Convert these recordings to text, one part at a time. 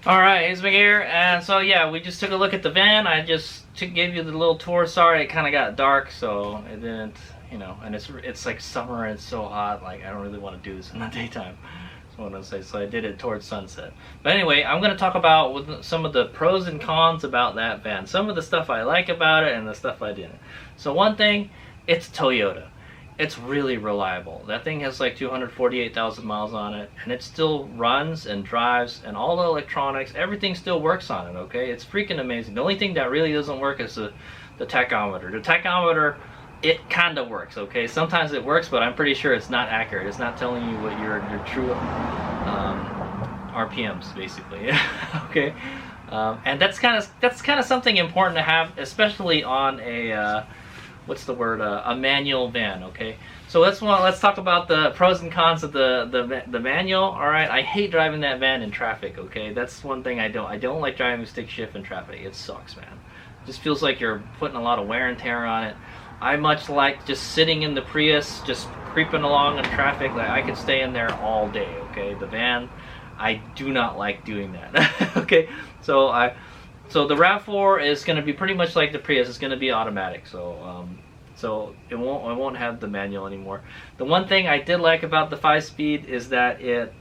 Alright, it's Mick here, and so yeah, we just took a look at the van. I just gave you the little tour. Sorry, it kind of got dark, so it didn't, and it's like summer and it's so hot, like I don't really want to do this in the daytime. That's what I'm going to say, so I did it towards sunset. But anyway, I'm going to talk about some of the pros and cons about that van. Some of the stuff I like about it and the stuff I didn't. So one thing, it's Toyota. It's really reliable. That thing has like 248,000 miles on it, and it still runs and drives, and all the electronics, everything still works on it, okay? It's freaking amazing. The only thing that really doesn't work is the tachometer. The tachometer, it kind of works, okay? Sometimes it works, but I'm pretty sure it's not accurate. It's not telling you what your true RPMs, basically, okay? And that's kind of something important to have, especially on a what's the word? A manual van, okay? So let's talk about the pros and cons of the manual. All right, I hate driving that van in traffic. Okay, that's one thing I don't like driving stick shift in traffic. It sucks, man. It just feels like you're putting a lot of wear and tear on it. I much like just sitting in the Prius, just creeping along in traffic. Like I could stay in there all day. Okay, the van, I do not like doing that. Okay, so the RAV4 is going to be pretty much like the Prius. It's going to be automatic, so it won't have the manual anymore. The one thing I did like about the 5-speed is that it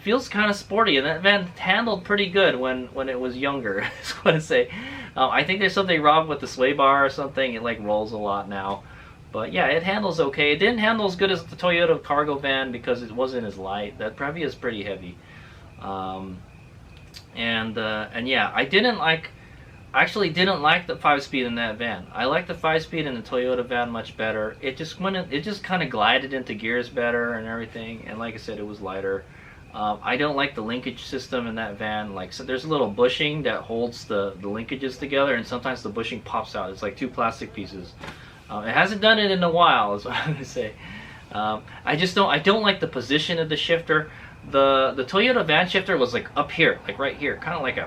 feels kind of sporty, and that van handled pretty good when it was younger. I just want to say, I think there's something wrong with the sway bar or something. It like rolls a lot now, but yeah, it handles okay. It didn't handle as good as the Toyota cargo van because it wasn't as light. That Previa is pretty heavy. And yeah, I actually didn't like the 5-speed in that van. I like the 5-speed in the Toyota van much better. It just kind of glided into gears better and everything. And like I said, it was lighter. I don't like the linkage system in that van. Like, so there's a little bushing that holds the linkages together, and sometimes the bushing pops out. It's like two plastic pieces. It hasn't done it in a while, is what I'm gonna say. I don't like the position of the shifter. The Toyota van shifter was like up here, like right here, kind of like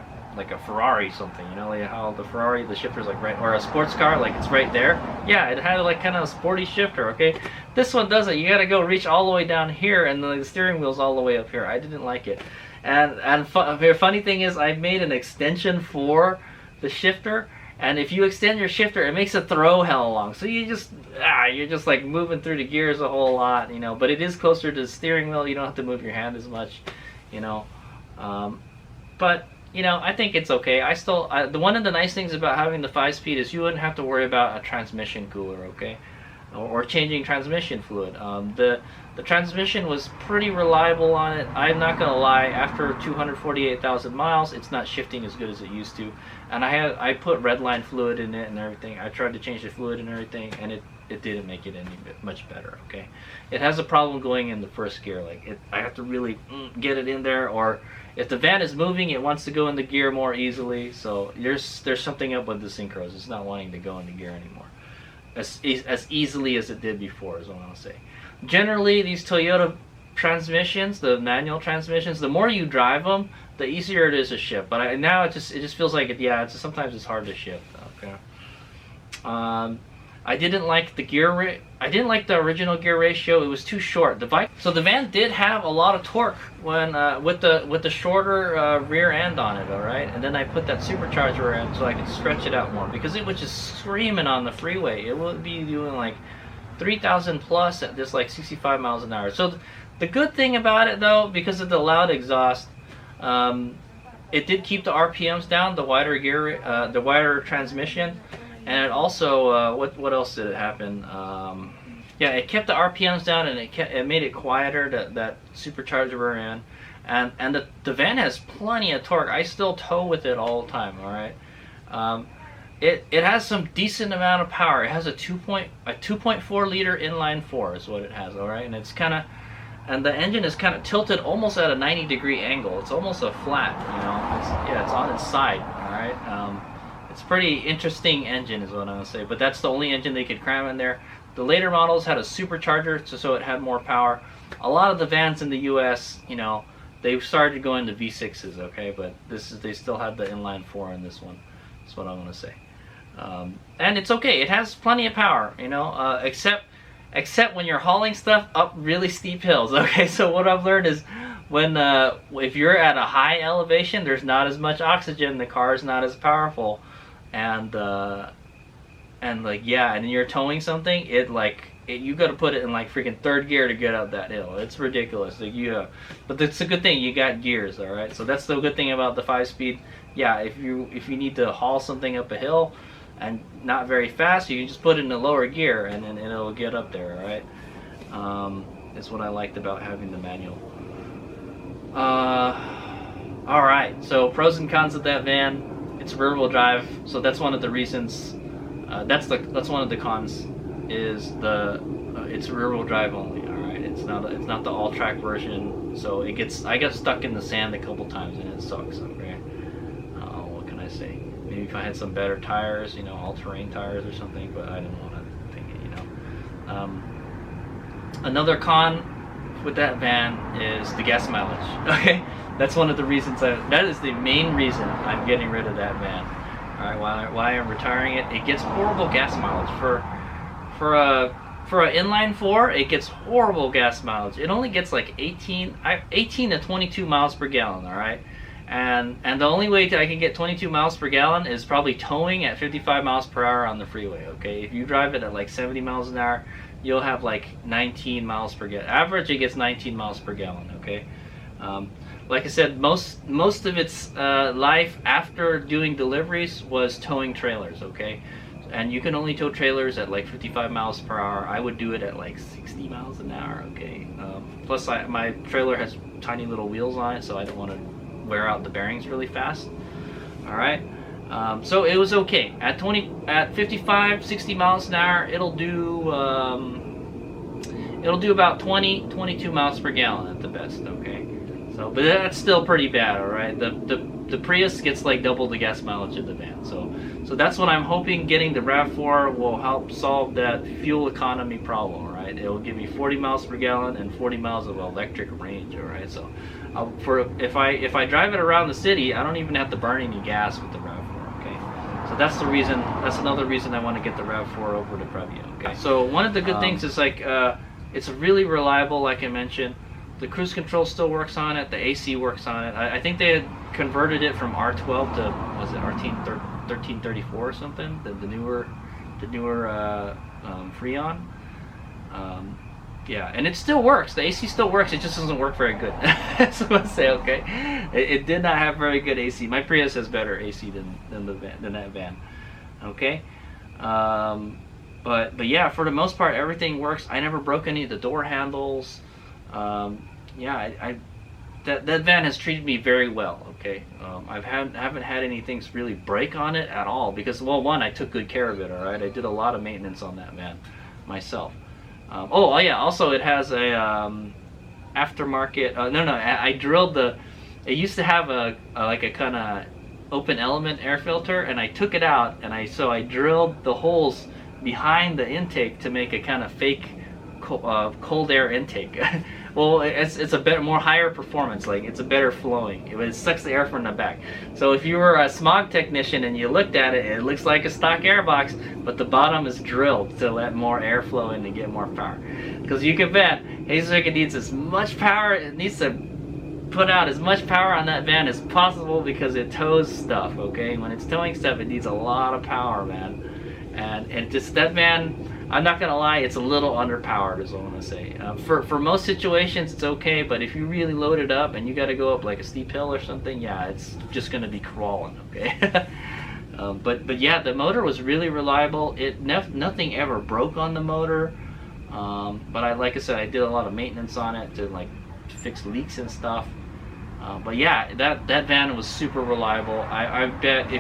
a Ferrari something, like how the Ferrari, the shifter's like right, or a sports car, like it's right there. Yeah, it had like kind of a sporty shifter, okay? This one doesn't. You gotta go reach all the way down here, and the steering wheel's all the way up here. I didn't like it. And the funny thing is, I made an extension for the shifter, and if you extend your shifter, it makes it throw hell long. So you're just like moving through the gears a whole lot, but it is closer to the steering wheel. You don't have to move your hand as much, but I think it's okay. One of the nice things about having the 5-speed is you wouldn't have to worry about a transmission cooler, okay, or changing transmission fluid. The transmission was pretty reliable on it. I'm not gonna lie. After 248,000 miles, it's not shifting as good as it used to. And I put redline fluid in it and everything. I tried to change the fluid and everything, and it didn't make it much better. Okay, it has a problem going in the first gear. Like I have to really get it in there, or if the van is moving, it wants to go in the gear more easily. So there's something up with the synchros. It's not wanting to go into gear anymore as easily as it did before, is what I want to say. Generally, these Toyota transmissions, the manual transmissions, the more you drive them, the easier it is to shift. But now it just feels like sometimes it's hard to shift. Okay. I didn't like the I didn't like the original gear ratio. It was too short. So the van did have a lot of torque when with the shorter rear end on it. All right, and then I put that supercharger in so I could stretch it out more, because it was just screaming on the freeway. It would be doing like 3,000 plus at just like 65 miles an hour. So the good thing about it, though, because of the loud exhaust, it did keep the RPMs down. The wider gear, the wider transmission. And it also, what else did it happen? Yeah, it kept the RPMs down, and it made it quieter, that supercharger we're in. And the van has plenty of torque. I still tow with it all the time, all right? It has some decent amount of power. It has a 2.4 liter inline 4 is what it has, all right? And and the engine is kind of tilted almost at a 90-degree angle. It's almost a flat, it's on its side, all right? It's a pretty interesting engine, is what I'm going to say, but that's the only engine they could cram in there. The later models had a supercharger, so it had more power. A lot of the vans in the US, they've started going to V6s, okay, but they still have the inline 4 in this one. That's what I'm going to say. And it's okay. It has plenty of power, except when you're hauling stuff up really steep hills, okay? So what I've learned is when if you're at a high elevation, there's not as much oxygen. The car is not as powerful, and like yeah, and you're towing something. You got to put it in like freaking third gear to get up that hill. It's ridiculous. Like but it's a good thing you got gears, all right. So that's the good thing about the 5-speed. Yeah, if you need to haul something up a hill and not very fast, you can just put it in the lower gear and then it'll get up there, all right. That's what I liked about having the manual. All right. So pros and cons of that van. It's rear-wheel drive, so that's one of the reasons. That's one of the cons. Is it's rear-wheel drive only. All right, it's not the all-track version. So I got stuck in the sand a couple times and it sucks. Okay, what can I say? Maybe if I had some better tires, you know, all-terrain tires or something. But I didn't want to think it, you know. Another con with that van is the gas mileage. Okay, that's one of the reasons. That is the main reason I'm getting rid of that van. All right, why I'm retiring it? It gets horrible gas mileage for a inline 4. It gets horrible gas mileage. It only gets like 18 to 22 miles per gallon. All right, and the only way I can get 22 miles per gallon is probably towing at 55 miles per hour on the freeway. Okay, if you drive it at like 70 miles an hour, you'll have like 19 miles per gallon. Average, it gets 19 miles per gallon. Okay. Like I said, most of its life after doing deliveries was towing trailers, okay? And you can only tow trailers at like 55 miles per hour. I would do it at like 60 miles an hour, okay? Plus, my trailer has tiny little wheels on it, so I don't want to wear out the bearings really fast, all right? So it was okay. At 55, 60 miles an hour, it'll do about 22 miles per gallon at the best, okay? So, but that's still pretty bad, all right. The Prius gets like double the gas mileage of the van, so that's what I'm hoping. Getting the RAV4 will help solve that fuel economy problem, all right. It will give me 40 miles per gallon and 40 miles of electric range, all right. So, if I drive it around the city, I don't even have to burn any gas with the RAV4, okay. So that's the reason. That's another reason I want to get the RAV4 over to Previa, okay. So one of the good things is like it's really reliable, like I mentioned. The cruise control still works on it. The AC works on it. I think they had converted it from R12 to, was it R1334 or something? The newer Freon. Yeah, and it still works. The AC still works. It just doesn't work very good. That's what I say. Okay, it did not have very good AC. My Prius has better AC than that van. Okay. But yeah, for the most part, everything works. I never broke any of the door handles. Yeah, that van has treated me very well. Okay, I haven't had anything really break on it at all because, well, one, I took good care of it. All right, I did a lot of maintenance on that van myself. Oh yeah, also it has a aftermarket. I drilled it used to have like a kind of open element air filter, and I took it out, and I drilled the holes behind the intake to make a kind of fake cold air intake. Well, it's a bit more higher performance, like it's a better flowing. It sucks the air from the back. So if you were a smog technician and you looked at it, it looks like a stock air box, but the bottom is drilled to let more air flow in to get more power. Because you can bet Hazelrick needs as much power. It needs to put out as much power on that van as possible because it tows stuff. Okay, when it's towing stuff, it needs a lot of power, man. And just that van, I'm not gonna lie, it's a little underpowered is what I'm gonna say. For most situations it's okay, but if you really load it up and you gotta go up like a steep hill or something, yeah, it's just gonna be crawling, okay? But yeah, the motor was really reliable. Nothing ever broke on the motor. But like I said, I did a lot of maintenance on it to like fix leaks and stuff. But yeah, that van was super reliable. I bet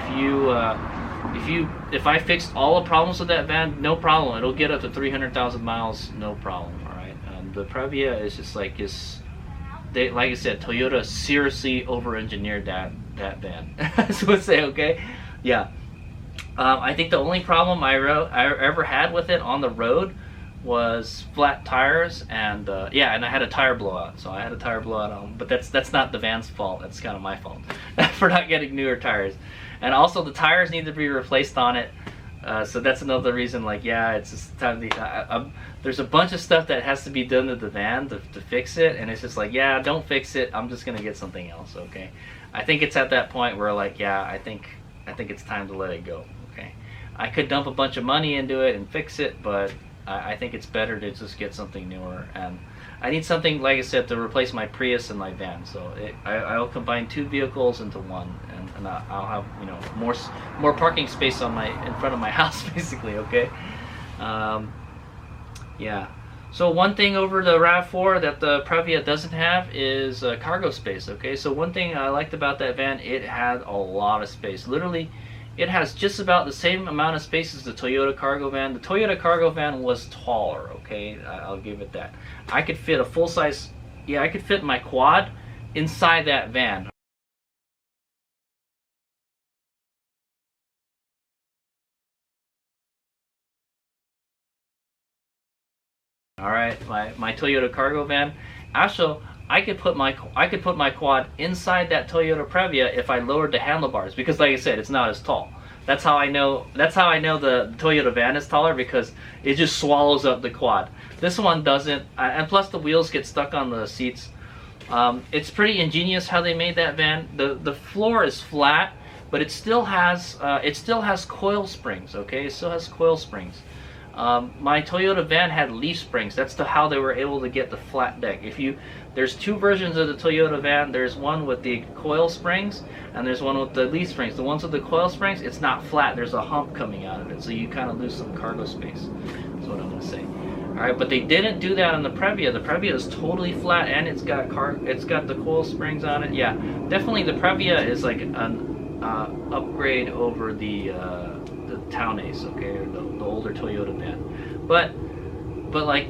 if I fixed all the problems with that van, no problem. It'll get up to 300,000 miles, no problem. All right. The Previa is just like like I said, Toyota seriously over-engineered that van. That's what I say. Okay. Yeah. I think the only problem I ever had with it on the road was flat tires, and yeah, and I had a tire blowout. So I had a tire blowout on, but that's not the van's fault. That's kind of my fault for not getting newer tires. And also the tires need to be replaced on it. So that's another reason, like, yeah, it's just time to, there's a bunch of stuff that has to be done to the van to fix it, and it's just like, yeah, don't fix it, I'm just gonna get something else, okay? I think it's at that point where, like, yeah, I think it's time to let it go, okay? I could dump a bunch of money into it and fix it, but I think it's better to just get something newer, and I need something, like I said, to replace my Prius and my van. So I'll combine 2 vehicles into one, and I'll have, you know, more parking space on in front of my house, basically. Okay. Yeah. So one thing over the RAV4 that the Previa doesn't have is cargo space. Okay. So one thing I liked about that van, it had a lot of space. Literally, it has just about the same amount of space as the Toyota cargo van. The Toyota cargo van was taller, okay? I'll give it that. I could fit a full-size, yeah, I could fit my quad inside that van. All right, my Toyota cargo van. Also, I could put my quad inside that Toyota Previa if I lowered the handlebars, because like I said, it's not as tall. That's how I know the Toyota van is taller, because it just swallows up the quad. This one doesn't, and plus the wheels get stuck on the seats. It's pretty ingenious how they made that van. The floor is flat, but it still has coil springs. Okay, it still has coil springs. My Toyota van had leaf springs. That's how they were able to get the flat deck. There's 2 versions of the Toyota van. There's one with the coil springs, and there's one with the leaf springs. The ones with the coil springs, it's not flat. There's a hump coming out of it, so you kind of lose some cargo space. That's what I'm gonna say. All right, but they didn't do that on the Previa. The Previa is totally flat, and it's got the coil springs on it. Yeah, definitely the Previa is like an upgrade over the Town Ace, okay, or the older Toyota van. But like,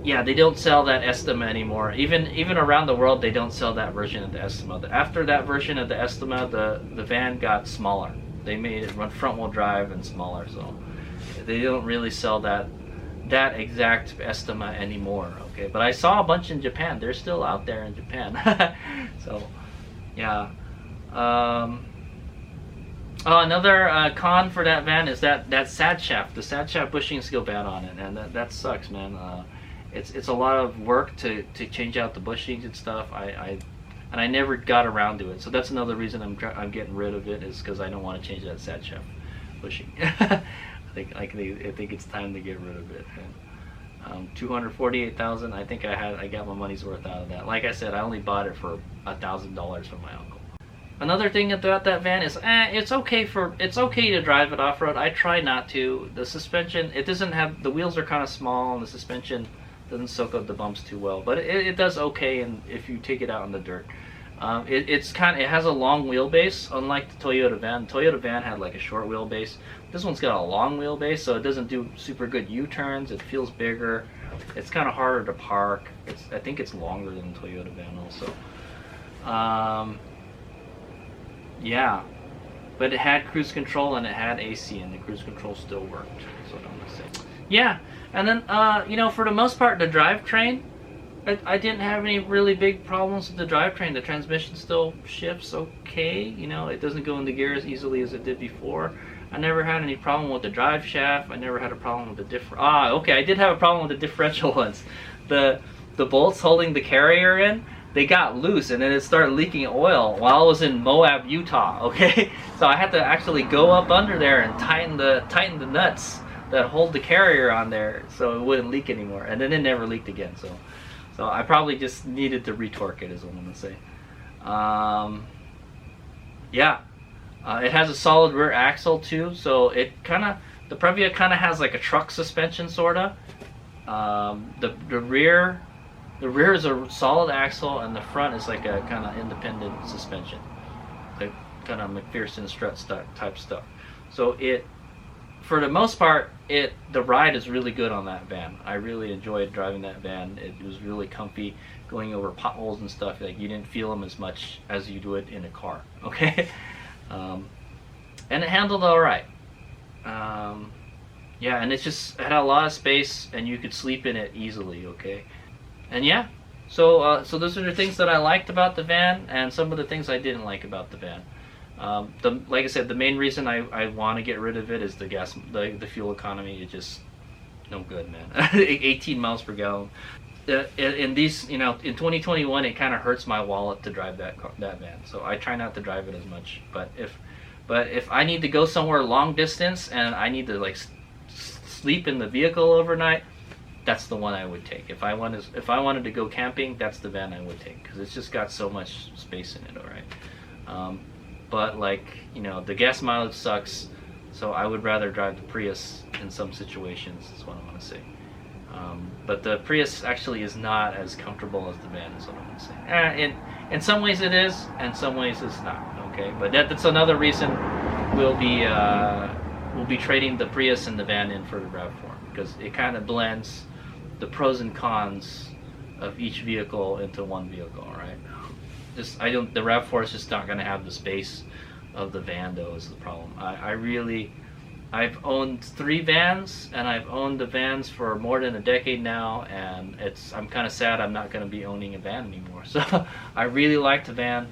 yeah, they don't sell that Estima anymore. Even around the world, they don't sell that version of the Estima. After that version of the Estima, the van got smaller. They made it run front-wheel drive and smaller, so they don't really sell that exact Estima anymore. Okay, but I saw a bunch in Japan. They're still out there in Japan. So, yeah. Oh, another con for that van is that sad shaft. The sad shaft bushings go bad on it, and that sucks, man. It's a lot of work to change out the bushings and stuff. I never got around to it, so that's another reason I'm getting rid of it, is because I don't want to change that sad shaft bushing. I think it's time to get rid of it. $248,000. I think I got my money's worth out of that. Like I said, I only bought it for $1,000 from my uncle. Another thing about that van is, it's okay to drive it off-road. I try not to. The suspension, it doesn't have, the wheels are kind of small, and the suspension doesn't soak up the bumps too well. But it does okay, and if you take it out in the dirt. It has a long wheelbase, unlike the Toyota van. The Toyota van had like a short wheelbase. This one's got a long wheelbase, so it doesn't do super good U-turns. It feels bigger. It's kind of harder to park. I think it's longer than the Toyota van also. Yeah, but it had cruise control and it had AC, and the cruise control still worked. That's what I'm gonna say. Yeah, and then for the most part, the drivetrain, I didn't have any really big problems with the drivetrain. The transmission still shifts okay. It doesn't go into gear as easily as it did before. I never had any problem with the drive shaft. I never had a problem with the okay, I did have a problem with the differential ones. The bolts holding the carrier in, they got loose, and then it started leaking oil while I was in Moab, Utah. Okay, so I had to actually go up under there and tighten the nuts that hold the carrier on there so it wouldn't leak anymore. And then it never leaked again. So I probably just needed to retorque it, is what I'm gonna say. Yeah, it has a solid rear axle too, so the Previa kind of has like a truck suspension sorta. The rear is a solid axle, and the front is like a kind of independent suspension, like kind of McPherson strut type stuff. So for the most part, the ride is really good on that van. I really enjoyed driving that van. It was really comfy, going over potholes and stuff. Like, you didn't feel them as much as you would in a car. Okay, and it handled all right. Yeah, and it had a lot of space, and you could sleep in it easily. Okay. And yeah, so those are the things that I liked about the van, and some of the things I didn't like about the van. Like I said, the main reason I want to get rid of it is the fuel economy. It's just no good, man. 18 miles per gallon. In these, in 2021, it kind of hurts my wallet to drive that van. So I try not to drive it as much. But if I need to go somewhere long distance and I need to like sleep in the vehicle overnight, that's the one I would take. If I wanted to go camping, that's the van I would take, because it's just got so much space in it. All right. But like, the gas mileage sucks, so I would rather drive the Prius in some situations, is what I want to say. But the Prius actually is not as comfortable as the van, is what I want to say. In some ways it is, and some ways it's not. Okay, but that's another reason we'll be trading the Prius and the van in for the RAV4, because it kind of blends the pros and cons of each vehicle into one vehicle. All right. The RAV4 is just not going to have the space of the van, though, is the problem. I've owned 3 vans, and I've owned the vans for more than a decade now, and I'm kind of sad I'm not going to be owning a van anymore. So I really like the van.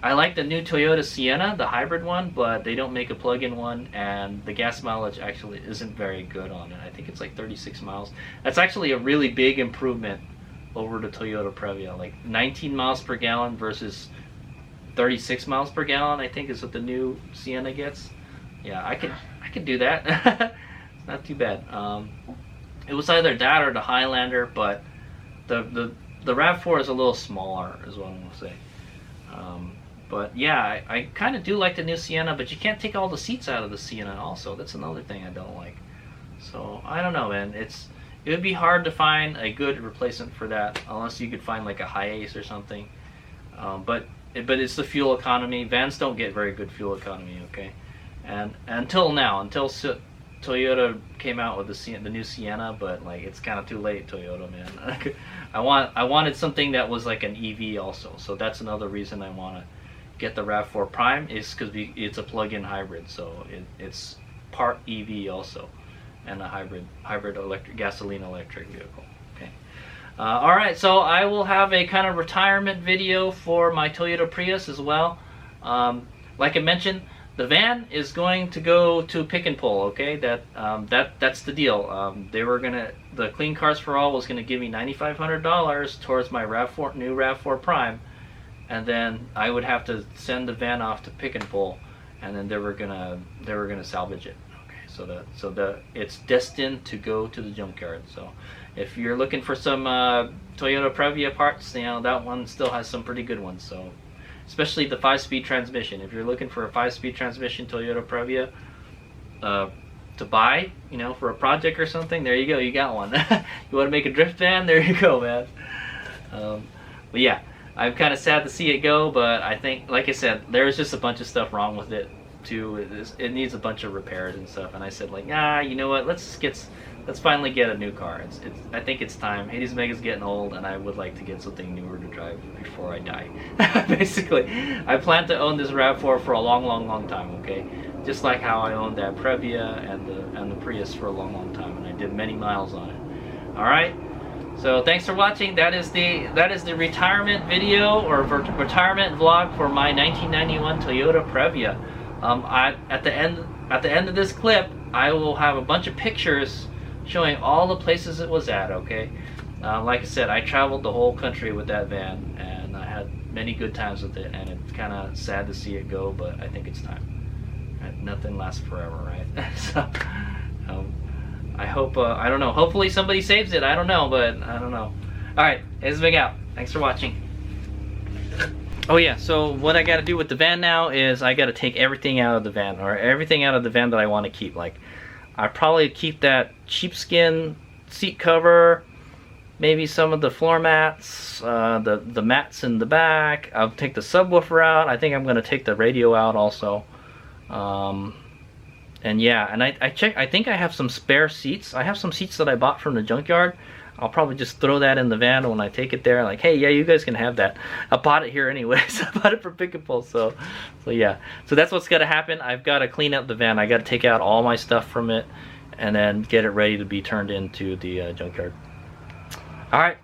I like the new Toyota Sienna, the hybrid one, but they don't make a plug-in one, and the gas mileage actually isn't very good on it. I think it's like 36 miles. That's actually a really big improvement over the Toyota Previa. Like 19 miles per gallon versus 36 miles per gallon, I think, is what the new Sienna gets. Yeah, I could do that. It's not too bad. It was either that or the Highlander, but the RAV4 is a little smaller, is what I'm gonna say. But yeah, I kind of do like the new Sienna, but you can't take all the seats out of the Sienna also. That's another thing I don't like. So I don't know, man. It would be hard to find a good replacement for that, unless you could find like a Hi-Ace or something. But it's the fuel economy. Vans don't get very good fuel economy, okay? And until Toyota came out with the new Sienna, but like it's kind of too late, Toyota, man. I wanted something that was like an EV also, so that's another reason I want to get the RAV4 Prime, is because it's a plug-in hybrid, so it's part EV also, and a hybrid gasoline electric vehicle. Okay. All right, so I will have a kind of retirement video for my Toyota Prius as well. Like I mentioned, the van is going to go to Pick and Pull. Okay, that's the deal. The Clean Cars for All was gonna give me $9,500 towards my new RAV4 Prime, and then I would have to send the van off to Pick and Pull, and then they were gonna salvage it. Okay, so it's destined to go to the junkyard. So if you're looking for some Toyota Previa parts, that one still has some pretty good ones. So especially the 5-speed transmission. If you're looking for a 5-speed transmission Toyota Previa to buy, for a project or something, there you go, you got one. You want to make a drift van? There you go, man. But yeah, I'm kind of sad to see it go, but I think, like I said, there's just a bunch of stuff wrong with it too. It needs a bunch of repairs and stuff, and I said, like, you know what, let's finally get a new car. I think it's time. Hades Mega's getting old, and I would like to get something newer to drive before I die. Basically, I plan to own this RAV4 for a long time. Okay, just like how I owned that Previa and the Prius for a long time, and I did many miles on it. All right. So thanks for watching. That is the retirement video or retirement vlog for my 1991 Toyota Previa. At the end of this clip, I will have a bunch of pictures showing all the places it was at. Okay, like I said, I traveled the whole country with that van, and I had many good times with it. And it's kind of sad to see it go, but I think it's time. Right? Nothing lasts forever, right? So I hope I don't know. Hopefully somebody saves it. I don't know, but I don't know. All right, it's Big Out. Thanks for watching. Oh yeah, so what I got to do with the van now is I got to take everything out of the van, or everything out of the van that I want to keep. Like, I probably keep that sheepskin seat cover, maybe some of the floor mats, the mats in the back. I'll take the subwoofer out. I think I'm going to take the radio out also. And yeah, and I checked. I think I have some spare seats. I have some seats that I bought from the junkyard. I'll probably just throw that in the van when I take it there. Like, hey, yeah, you guys can have that. I bought it here anyways. I bought it for Pick and Pull. So yeah. So that's what's got to happen. I've got to clean up the van. I got to take out all my stuff from it, and then get it ready to be turned into the junkyard. All right.